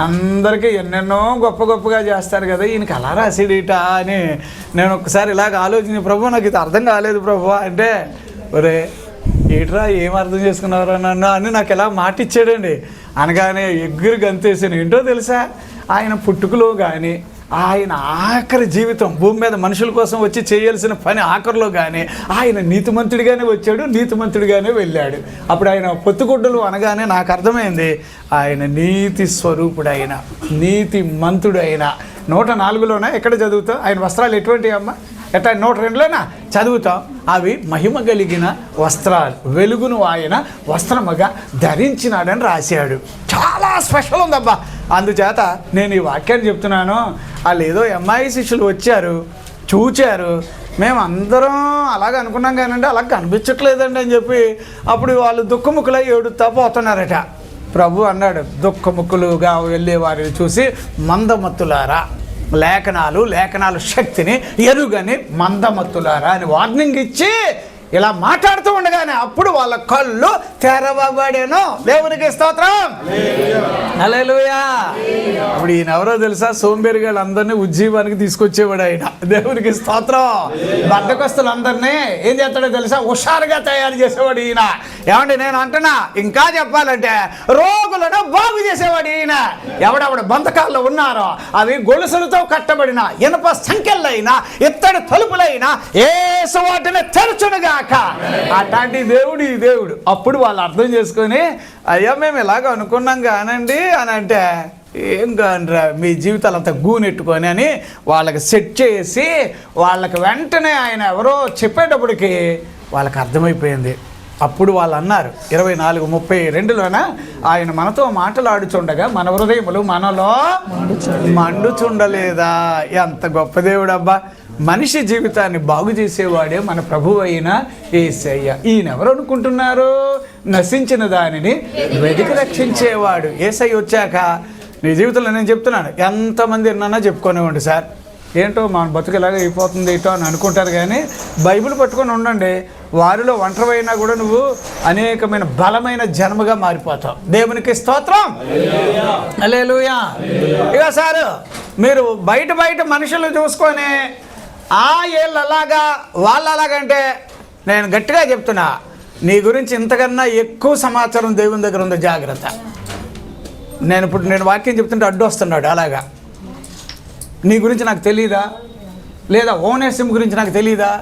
అందరికీ ఎన్నెన్నో గొప్పగా చేస్తారు కదా, ఈయనకి అలా రాసాడేట అని నేను ఒకసారి ఇలాగ ఆలోచించి, ప్రభు నాకు ఇది అర్థం కాలేదు ప్రభు అంటే, ఒరే ఏట్రా ఏం అర్థం చేసుకున్నారా నన్ను అని నాకు ఎలా మాట ఇచ్చాడండి. అనగానే ఎగ్గురు గంతేసాను. ఏంటో తెలుసా, ఆయన పుట్టుకలో కానీ, ఆయన ఆఖరి జీవితం భూమి మీద మనుషుల కోసం వచ్చి చేయాల్సిన పని ఆఖరిలో కానీ ఆయన నీతిమంతుడిగానే వచ్చాడు, నీతిమంతుడిగానే వెళ్ళాడు. అప్పుడు ఆయన పొత్తుగుడ్డలు అనగానే నాకు అర్థమైంది, ఆయన నీతి స్వరూపుడైన నీతిమంతుడైన. 104లోనే ఎక్కడ చదువుతావు? ఆయన వస్త్రాలు ఎటువంటివి అమ్మ? ఎట్లా 102లోనా చదువుతాం. అవి మహిమ కలిగిన వస్త్రాలు, వెలుగును ఆయన వస్త్రముగా ధరించినాడని రాశాడు. చాలా స్పెషల్ ఉందబ్బా. అందుచేత నేను ఈ వాక్యాన్ని చెప్తున్నాను. వాళ్ళు ఏదో ఎంఐ శిష్యులు వచ్చారు, చూచారు, మేము అందరం అలాగ అనుకున్నాం కానండి అలా కనిపించట్లేదండి అని చెప్పి అప్పుడు వాళ్ళు దుఃఖముఖులై ఏడుతా పోతున్నారట. ప్రభు అన్నాడు, దుఃఖముఖులుగా వెళ్ళే వారిని చూసి మందమత్తులారా, లేఖనాలు శక్తిని ఎరుగని మందమత్తులారా అని వార్నింగ్ ఇచ్చి ఇలా మాట్లాడుతూ ఉండగానే అప్పుడు వాళ్ళ కళ్ళు తెరవబడెను. దేవునికి స్తోత్రం, హల్లెలూయా. ఇప్పుడు ఈయన ఎవరో తెలుసా? సోంబేరిగాళ్ళు అందరినీ ఉజ్జీవానికి తీసుకొచ్చేవాడు ఆయన. దేవునికి స్తోత్రం. బద్దకస్తులందరినీ ఏం చేస్తాడో తెలుసా? హుషారుగా తయారు చేసేవాడు ఈయన. ఏమండి నేను అంటున్నా, ఇంకా చెప్పాలంటే రోగులను బాగు చేసేవాడు ఈయన. ఎవడెవడ బంధకాల్లో ఉన్నారో అవి గొలుసులతో కట్టబడిన ఇనుప సంఖ్యలైనా ఇత్తడి తలుపులైనా యేసు వాటిని తెరచునుగా. అట్లాంటి దేవుడు ఈ దేవుడు. అప్పుడు వాళ్ళు అర్థం చేసుకొని, అయ్యా మేము ఇలాగ అనుకున్నాం కానండి అని అంటే, ఏం కానరా మీ జీవితాలు అంతా గూనెట్టుకొని అని వాళ్ళకి సెట్ చేసి వాళ్ళకి వెంటనే ఆయన ఎవరో చెప్పేటప్పటికి వాళ్ళకి అర్థమైపోయింది. అప్పుడు వాళ్ళు అన్నారు 24:32లోన ఆయన మనతో మాట్లాడుచుండగా మన హృదయములు మనలో మండుచుండలేదా? ఎంత గొప్ప దేవుడు అబ్బా. మనిషి జీవితాన్ని బాగు చేసేవాడే మన ప్రభువు అయిన యేసయ్య. ఈయన ఎవరు అనుకుంటున్నారు? నశించిన దానిని వెతికి రక్షించేవాడు. యేసయ్య వచ్చాక నీ జీవితంలో నేను చెప్తున్నాను, ఎంతమంది ఎన్నన్నా చెప్పుకోనివ్వండి సార్, ఏంటో మన బతుకులాగా అయిపోతుంది ఇటో అని అనుకుంటారు. కానీ బైబిల్ పట్టుకొని ఉండండి, వారిలో ఒంటరైనా కూడా నువ్వు అనేకమైన బలమైన జన్మగా మారిపోతావు. దేవునికి స్తోత్రం, హల్లెలూయా. ఇక సార్ మీరు బయట మనుషులు చూసుకొని వీళ్ళు అలాగా వాళ్ళు అలాగంటే, నేను గట్టిగా చెప్తున్నా, నీ గురించి ఇంతకన్నా ఎక్కువ సమాచారం దేవుని దగ్గర ఉంది, జాగ్రత్త. నేను వాక్యం చెప్తుంటే అడ్డు వస్తున్నాడు అలాగా. నీ గురించి నాకు తెలియదా? లేదా ఓనేసిం గురించి నాకు తెలియదా?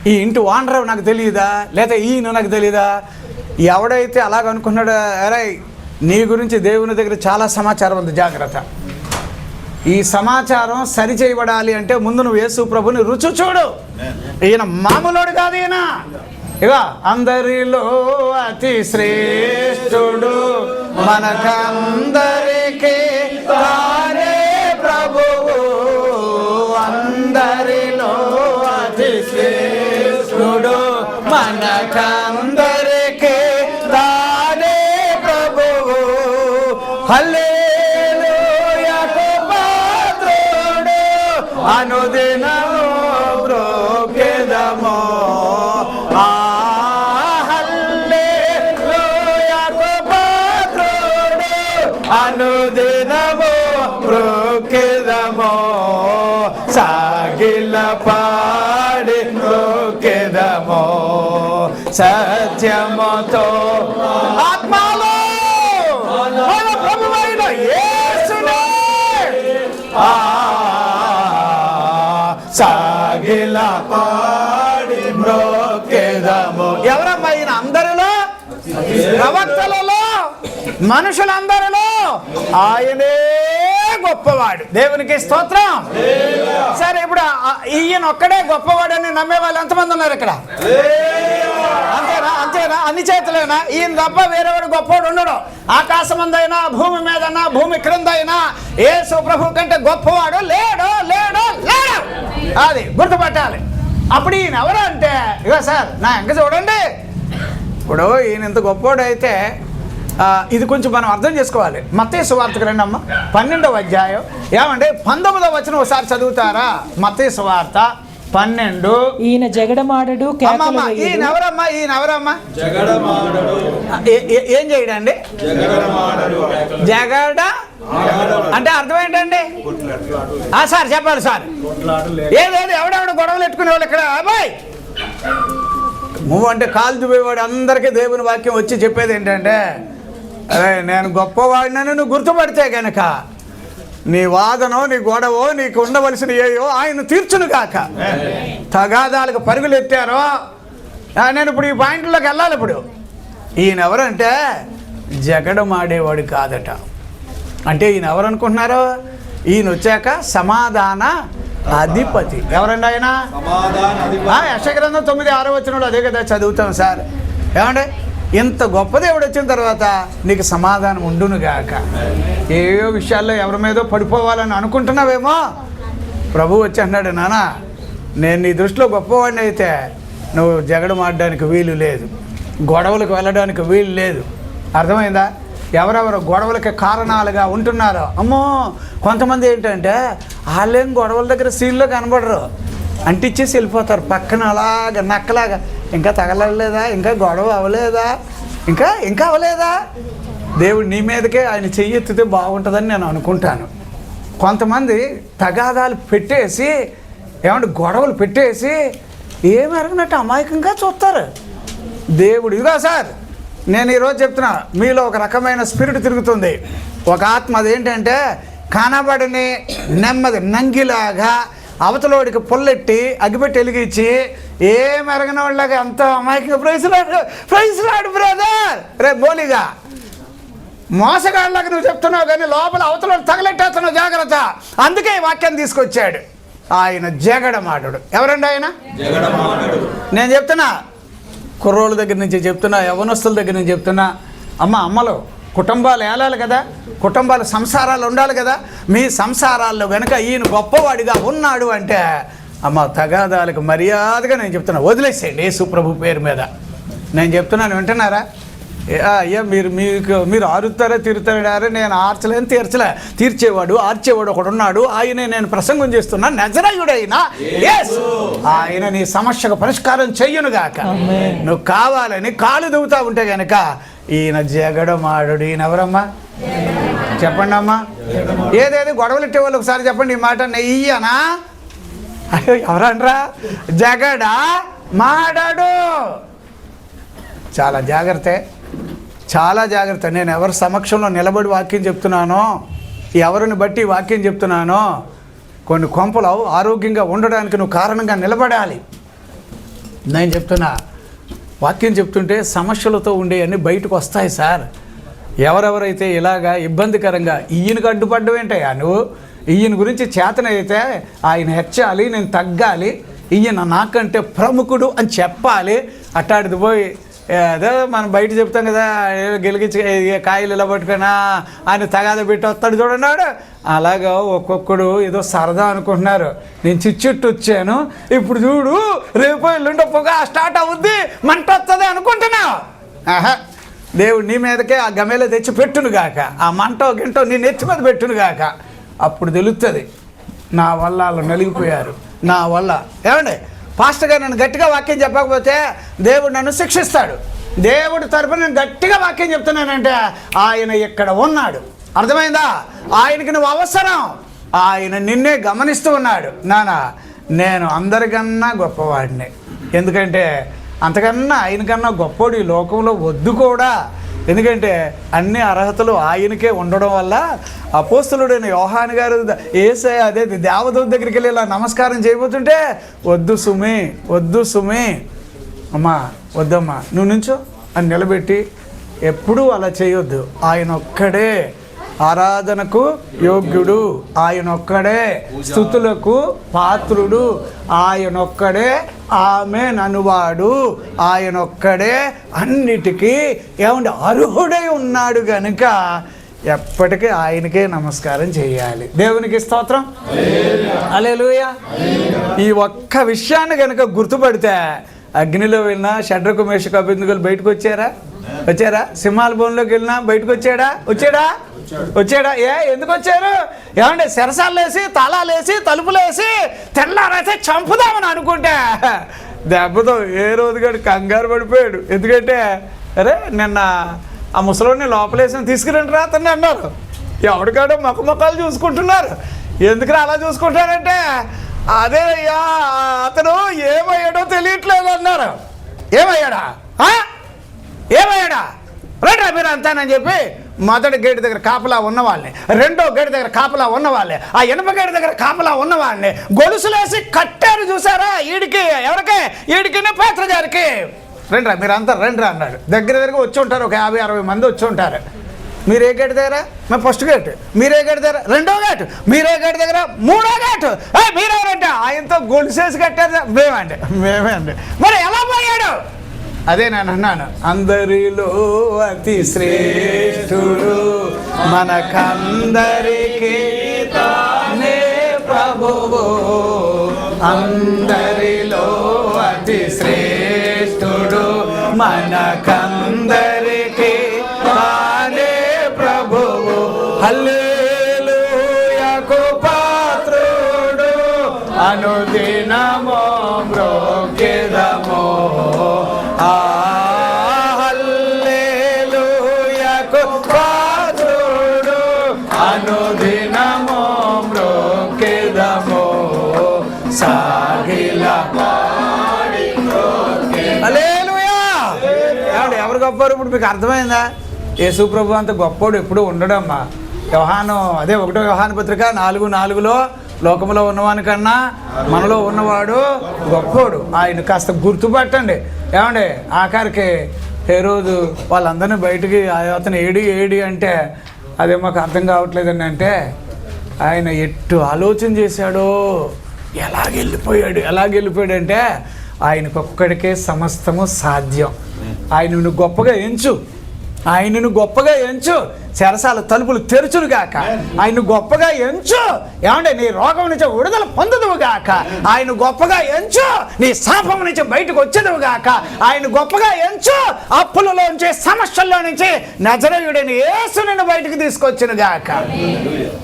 ఈ ఇంటి ఓనర్ నాకు తెలియదా? లేదా ఈయన నాకు తెలియదా? ఎవడైతే అలాగ అనుకున్నాడో, అరే నీ గురించి దేవుని దగ్గర చాలా సమాచారం ఉంది, జాగ్రత్త. ఈ సమాచారం సరి చేయబడాలి అంటే ముందు నువ్వు యేసు ప్రభుని రుచి చూడు. ఈయన మామూలుడు కాదు. ఈయన ఇక అందరిలో అతి శ్రేష్ఠుడు, మనకందరికీ తానే ప్రభువు. అందరిలో అతి శ్రేష్ఠుడు, మనకందరికీ తానే ప్రభువు. హల్లెలూయాకు పాత్రుడు, అనుదినము బ్రోకెదము. హల్లెలూయాకు పాత్రుడు, అనుదినము బ్రోకెదము. సాగిల పాడి బ్రోకెదము, సత్యముతో ఆత్మలో మన ప్రభువైన యేసునే సాగిల పాడి బ్రోకెదము. ఎవరమ్మా ఈయన? అందరిలో, ప్రవక్తలలో, మనుషులందరిలో ఆయనే గొప్పవాడు. దేవునికి స్తోత్రం. సరే, ఇప్పుడు ఈయన ఒక్కడే గొప్పవాడని నమ్మే వాళ్ళు ఎంతమంది ఉన్నారు ఇక్కడ? అంతేనా? అన్ని చేతులేనా? ఈయన తప్ప వేరేవాడు గొప్పవాడు ఉండడు. ఆకాశం అందైనా, భూమి మీదైనా, భూమి క్రిందైనా యేసు ప్రభు కంటే గొప్పవాడు లేడు. అది గుర్తుపట్టాలి. అప్పుడు ఈయన ఎవరు అంటే, ఇక సార్ నా ఎంక చూడండి, ఇప్పుడు ఈయన ఇంత గొప్పవాడు అయితే ఇది కొంచెం మనం అర్థం చేసుకోవాలి. మత్తయి సువార్తకు రండి అమ్మ, 12వ అధ్యాయం. ఏమంటే 19వ వచనం ఒకసారి చదువుతారా? మత్తయి సువార్త 12. ఈయన జగడమాడడు. ఈయన ఎవరమ్మా? ఏం చేయడండి? జగడ అంటే అర్థం ఏంటండి? సార్ చెప్పాలి సార్. ఏదేది ఎవడెవడ గొడవలు పెట్టుకునే వాళ్ళు ఇక్కడ. అబ్బాయి నువ్వు అంటే కాలు దువ్వేవాడు అందరికీ దేవుని వాక్యం వచ్చి చెప్పేది ఏంటంటే, అరే నేను గొప్పవాడినని నువ్వు గుర్తుపడితే గనక నీ వాదనో నీ గొడవో నీకు ఉండవలసిన ఏయో ఆయన తీర్చును కాక. తగాదాలకు పరుగులు ఎత్తారో. నేను ఇప్పుడు ఈ పాయింట్లోకి వెళ్ళాలి. ఇప్పుడు ఈయన ఎవరంటే జగడమాడేవాడు కాదట. అంటే ఈయన ఎవరు అనుకుంటున్నారు? ఈయన వచ్చాక సమాధాన అధిపతి. ఎవరండి ఆయన? యెషయా గ్రంథం 9:6 అదే కదా చదువుతాం సార్. ఏమంటే ఇంత గొప్ప దేవుడు వచ్చిన తర్వాత నీకు సమాధానం ఉండునుగాక. ఏవో విషయాల్లో ఎవరి మీదో పడిపోవాలని అనుకుంటున్నావేమో, ప్రభు వచ్చి అన్నాడు, నాన్న నేను నీ దృష్టిలో గొప్పవాడిని అయితే నువ్వు జగడం ఆడడానికి వీలు లేదు, గొడవలకు వెళ్ళడానికి వీలు లేదు. అర్థమైందా? ఎవరెవరు గొడవలకి కారణాలుగా ఉంటున్నారో, అమ్మో కొంతమంది ఏంటంటే వాళ్ళేం గొడవల దగ్గర సీన్లో కనబడరు, అంటిచ్చేసి వెళ్ళిపోతారు పక్కన అలాగా నక్కలాగా. ఇంకా తగలలేదా, ఇంకా గొడవ అవ్వలేదా, ఇంకా అవ్వలేదా? దేవుడు నీ మీదకే ఆయన చెయ్యి ఎత్తితే బాగుంటుందని నేను అనుకుంటాను. కొంతమంది తగాదాలు పెట్టేసి ఏమంటే గొడవలు పెట్టేసి ఏమి అరగనట్టు అమాయకంగా చూస్తారు. దేవుడు ఇదిగో సార్, నేను ఈరోజు చెప్తున్నా, మీలో ఒక రకమైన స్పిరిట్ తిరుగుతుంది, ఒక ఆత్మ. అదేంటంటే కనబడిని నెమ్మది నంగిలాగా అవతలోడికి పొల్లెట్టి అగ్గిపెట్టి వెలిగించి ఏం ఎరగన వాళ్ళగా అంత అమాయకంగా ప్రైజ్ లాడు బ్రదర్ రే బోలిగా మోసగాళ్ళగా నువ్వు చెప్తున్నావు, కానీ లోపల అవతల తగలెట్టేస్తున్నావు, జాగ్రత్త. అందుకే ఈ వాక్యాన్ని తీసుకొచ్చాడు. ఆయన జగడమాడు. ఎవరండి ఆయన? నేను చెప్తున్నా, కుర్రోళ్ళ దగ్గర నుంచి చెప్తున్నా, యవనస్తుల దగ్గర నుంచి చెప్తున్నా, అమ్మలు కుటుంబాలు ఏలాలి కదా, కుటుంబాల సంసారాలు ఉండాలి కదా. మీ సంసారాల్లో కనుక ఈయన గొప్పవాడిగా ఉన్నాడు అంటే తగాదాలకు మర్యాదగా నేను చెప్తున్నా, వదిలేసేయండి యేసు ప్రభు పేరు మీద. నేను చెప్తున్నాను, వింటున్నారా? అయ్యా మీరు ఆరుతారా తీరుతారా? నేను ఆర్చలేని తీర్చేవాడు ఆర్చేవాడు ఒకడున్నాడు, ఆయనే నేను ప్రసంగం చేస్తున్నా, నజరేయుడైనా ఆయన నీ సమస్యకు పరిష్కారం చెయ్యునుగాక. నువ్వు కావాలని కాలు దువ్వుతా ఉంటే గనక ఈయన జగడమాడు. ఈయన ఎవరమ్మా చెప్పండి అమ్మా? ఏదేది గొడవలు ఇట్టే వాళ్ళు ఒకసారి చెప్పండి ఈ మాట. నెయ్యనా? అయ్యో ఎవరనరా? జగడ మాడాడు. చాలా జాగ్రత్త. నేను ఎవరి సమక్షంలో నిలబడి వాక్యం చెప్తున్నానో, ఎవరిని బట్టి వాక్యం చెప్తున్నానో, కొన్ని కొంపలు ఆరోగ్యంగా ఉండడానికి నువ్వు కారణంగా నిలబడాలి. నేను చెప్తున్నా, వాక్యం చెప్తుంటే సమస్యలతో ఉండేవన్నీ బయటకు వస్తాయి సార్. ఎవరెవరైతే ఇలాగా ఇబ్బందికరంగా ఈయనకు అడ్డుపడ్డం ఏంటయ్యా నువ్వు? ఈయన గురించి చేతనైతే ఆయన హెచ్చాలి, నేను తగ్గాలి, ఈయన నాకంటే ప్రముఖుడు అని చెప్పాలి. అట్టాడిది పోయి అదే మనం బయట చెప్తాం కదా, గెలిగించి కాయలు ఇలా పట్టుకున్నా ఆయన తగాద పెట్టి వస్తాడు చూడన్నాడు. అలాగా ఒక్కొక్కడు ఏదో సరదా అనుకుంటున్నారు. నేను చిచ్చుట్టు వచ్చాను, ఇప్పుడు చూడు రేపు ఎల్లుండి పొగ స్టార్ట్ అవుద్ది, మంట వస్తుంది అనుకుంటున్నావు. దేవుడు నీ మీదకే ఆ గమేలో తెచ్చి పెట్టునుగాక, ఆ మంటో గింటో నీ నెత్తి మీద పెట్టునుగాక. అప్పుడు తెలుస్తుంది నా వల్ల వాళ్ళు నలిగిపోయారు, నా వల్ల. ఏమండి పాస్టర్ గారు నన్ను గట్టిగా వాక్యం చెప్పకపోతే దేవుడు నన్ను శిక్షిస్తాడు. దేవుడి తరపున నేను గట్టిగా వాక్యం చెప్తున్నానంటే ఆయన ఇక్కడ ఉన్నాడు. అర్థమైందా? ఆయనకి నువ్వు అవసరం. ఆయన నిన్నే గమనిస్తూ ఉన్నాడు. నానా నేను అందరికన్నా గొప్పవాడిని, ఎందుకంటే అంతకన్నా ఆయనకన్నా గొప్పవాడు ఈ లోకంలో వద్దు కూడా. ఎందుకంటే అన్ని అర్హతలు ఆయనకే ఉండడం వల్ల అపోస్తలుడైన యోహాను గారు యేసయ్య అదే దేవదూత దగ్గరికి వెళ్ళి ఇలా నమస్కారం చేయబోతుంటే వద్దు సుమి అమ్మా వద్దమ్మా నువ్వు నుంచో అని నిలబెట్టి ఎప్పుడూ అలా చేయొద్దు. ఆయన ఒక్కడే ఆరాధనకు యోగ్యుడు, ఆయన ఒక్కడే స్తుతులకు పాత్రుడు, ఆయన ఒక్కడే ఆమె ననువాడు, ఆయన ఒక్కడే అన్నిటికీ ఏమంటే అర్హుడై ఉన్నాడు కనుక ఎప్పటికీ ఆయనకే నమస్కారం చేయాలి. దేవునికి స్తోత్రం, హల్లెలూయా. ఈ ఒక్క విషయాన్ని కనుక గుర్తుపడితే అగ్నిలో వెళ్ళినా షడ్రకు మేషకు అబేద్నెగోలు బయటకు వచ్చారా? సింహాల బోన్లోకి వెళ్ళినా బయటకు వచ్చాడా? ఎందుకు వచ్చారు? ఏమంటే సెరసాలేసి తాళాలేసి తలుపులేసి తెల్లారైతే చంపుదామని అనుకుంటే దెబ్బతో ఏ రోజుగాడు కంగారు పడిపోయాడు. ఎందుకంటే అరే నిన్న ఆ ముసలోడిని లోపలేసిన తీసుకురండి రా అతన్ని అన్నారు. ఎవడికాడో మొక్కలు చూసుకుంటున్నారు. ఎందుకు అలా చూసుకుంటారంటే అదే అయ్యా అతను ఏమయ్యాడో తెలియట్లేదు అన్నారు. ఏమయ్యాడా రండి మీరు అంతానని చెప్పి మొదటి గేటు దగ్గర కాపలా ఉన్న వాళ్ళని, రెండో గేటు దగ్గర కాపలా ఉన్న వాళ్ళని, ఆ ఇనుప గేటు దగ్గర కాపలా ఉన్న వాళ్ళని గొలుసులేసి కట్టారు. చూసారా? ఈడికి పేత్ర గారికి రండి మీరంతా రండి అన్నాడు. దగ్గర వచ్చి ఉంటారు, ఒక 50-60 మంది వచ్చి ఉంటారు. మీరే గేట్ దగ్గర మేము ఫస్ట్ గేట్, మీరే గేట్ దగ్గర రెండో గేట్, మీరే గేట్ దగ్గర మూడో గేట్, మీరెవరంటే ఆయనతో గొలుసేసి కట్టారు మేమే అండి. మరి ఎలా పోయాడు? అదే నేను అన్నాను, అందరిలో అతి శ్రేష్ఠుడు మనకందరికీ తానే ప్రభువు, అందరిలో అతి శ్రేష్ఠుడు మనకందరికీ తానే ప్రభువు, హల్లెలూయాకు పాత్రుడు అనుదినమో మ్రోకెదమో, హల్లెలూయాకు పాత్రుడు అనుదినమో మ్రోకెదమో, సాగిల హల్లెలూయా. ఏమండి ఎవరు గొప్పవారు? ఇప్పుడు మీకు అర్థమైందా? యేసు ప్రభు అంత గొప్పోడు ఎప్పుడు ఉండడమ్మా. యోహాను అదే 1 యోహాను పత్రిక 4:4 లోకంలో ఉన్నవానికన్నా మనలో ఉన్నవాడు గొప్పోడు. ఆయన కాస్త గుర్తుపట్టండి. ఏమండి ఆఖరికి హేరోదు వాళ్ళందరినీ బయటికి అతను ఏడి అంటే అదే మాకు అర్థం కావట్లేదండి అంటే ఆయన ఎట్టు ఆలోచన చేశాడో, ఎలాగెళ్ళిపోయాడంటే ఆయనకొక్కడికే సమస్తము సాధ్యం. ఆయనను గొప్పగా ఎంచు, ఆయనను గొప్పగా ఎంచు, చెరసాల తలుపులు తెరుచును గాక. ఆయన గొప్పగా ఎంచు, ఏమంటే నీ రోగం నుంచి విడుదల పొందుదువు గాక. ఆయన గొప్పగా ఎంచు, నీ శాపం నుంచి బయటకు వచ్చేదువు గాక. ఆయన గొప్పగా ఎంచు, అప్పులలో నుంచి సమస్యల్లో నుంచి నజరేయుడైన యేసుని బయటకు తీసుకొచ్చిన గాక.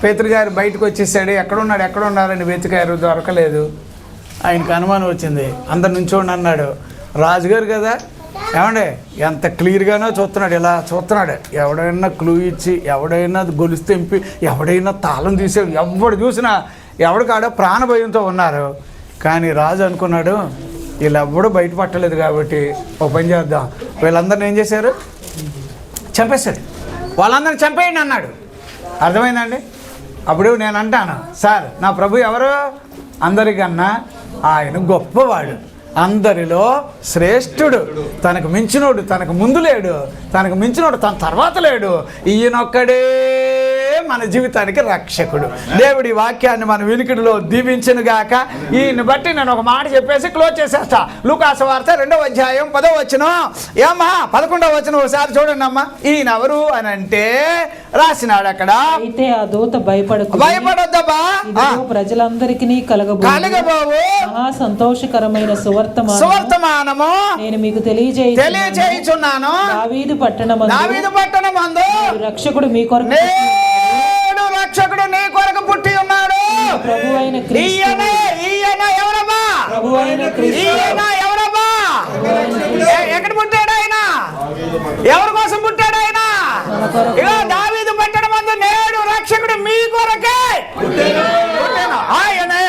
పేతురు గారు బయటకు వచ్చేసాడు. ఎక్కడున్నారని వెతికారు, దొరకలేదు. ఆయనకు అనుమానం వచ్చింది. అందరి నుంచోండి అన్నాడు. రాజుగారు కదా, ఏమండే ఎంత క్లియర్గానో చూస్తున్నాడు, ఇలా చూస్తున్నాడు. ఎవడైనా క్లూ ఇచ్చి, ఎవడైనా గొలుసు తెంపి, ఎవడైనా తాళం తీసాడు, ఎవడు చూసినా ఎవడికాడ ప్రాణభయంతో ఉన్నారు. కానీ రాజు అనుకున్నాడు, వీళ్ళెవ్వడూ బయటపట్టలేదు కాబట్టి ఓ పని చేద్దాం, వీళ్ళందరిని ఏం చేశారు? చంపేశాడు. వాళ్ళందరిని చంపేయండి అన్నాడు. అర్థమైందండి? అప్పుడు నేను అంటాను, సార్ నా ప్రభు ఎవరు? అందరికన్నా ఆయన గొప్పవాడు, అందరిలో శ్రేష్ఠుడు, తనకు మించినోడు తనకు ముందు లేడు, తనకు మించినోడు తన తర్వాత లేడు. ఈయనొక్కడే మన జీవితానికి రక్షకుడు. దేవుడి వాక్యాన్ని మన వినికిడిలో దీవించును గాక. ఈయన్ని బట్టి నేను ఒక మాట చెప్పేసి క్లోజ్ చేసేస్తా. లూకాసు వార్త 2వ అధ్యాయం 10వ వచనం. ఏమ్మా 11వ వచనం ఒకసారి చూడండి అమ్మా. ఈయన ఎవరు అని అంటే రాసినాడు అక్కడ, అయితే ఆ దూత భయపడొద్దబ్బా, ప్రజలందరికీ కలగబోవు మహా సంతోషకరమైన సువర్తమానము నేను మీకు తెలియజేయుచున్నాను. దావీదు పట్టణమందు రక్షకుడు నీ కొరకు పుట్టి ఉన్నాడు. ప్రభువైన ఎక్కడ పుట్టాడు ఆయన? ఎవరి కోసం పుట్టాడు ఆయన? దావీదు పట్టణమందు నేడు రక్షకుడు మీ కొరకే ఆయనే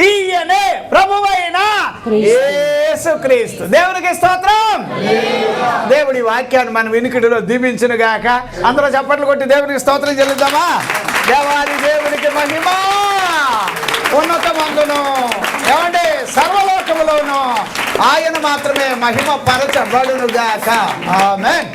ఈయనే ప్రభువైన యేసుక్రీస్తు. దేవునికి స్తోత్రం. దేవుడి వాక్యాన్ని మన వినికిడిలో దీవించును గాక. అందరూ చప్పట్లు కొట్టి దేవునికి స్తోత్రం చెల్లిద్దామా? దేవాది దేవునికి మహిమ ఉన్నతమందును, ఏమంటే సర్వలోకములోను ఆయన మాత్రమే మహిమ పరచబడును గాక. ఆమేన్.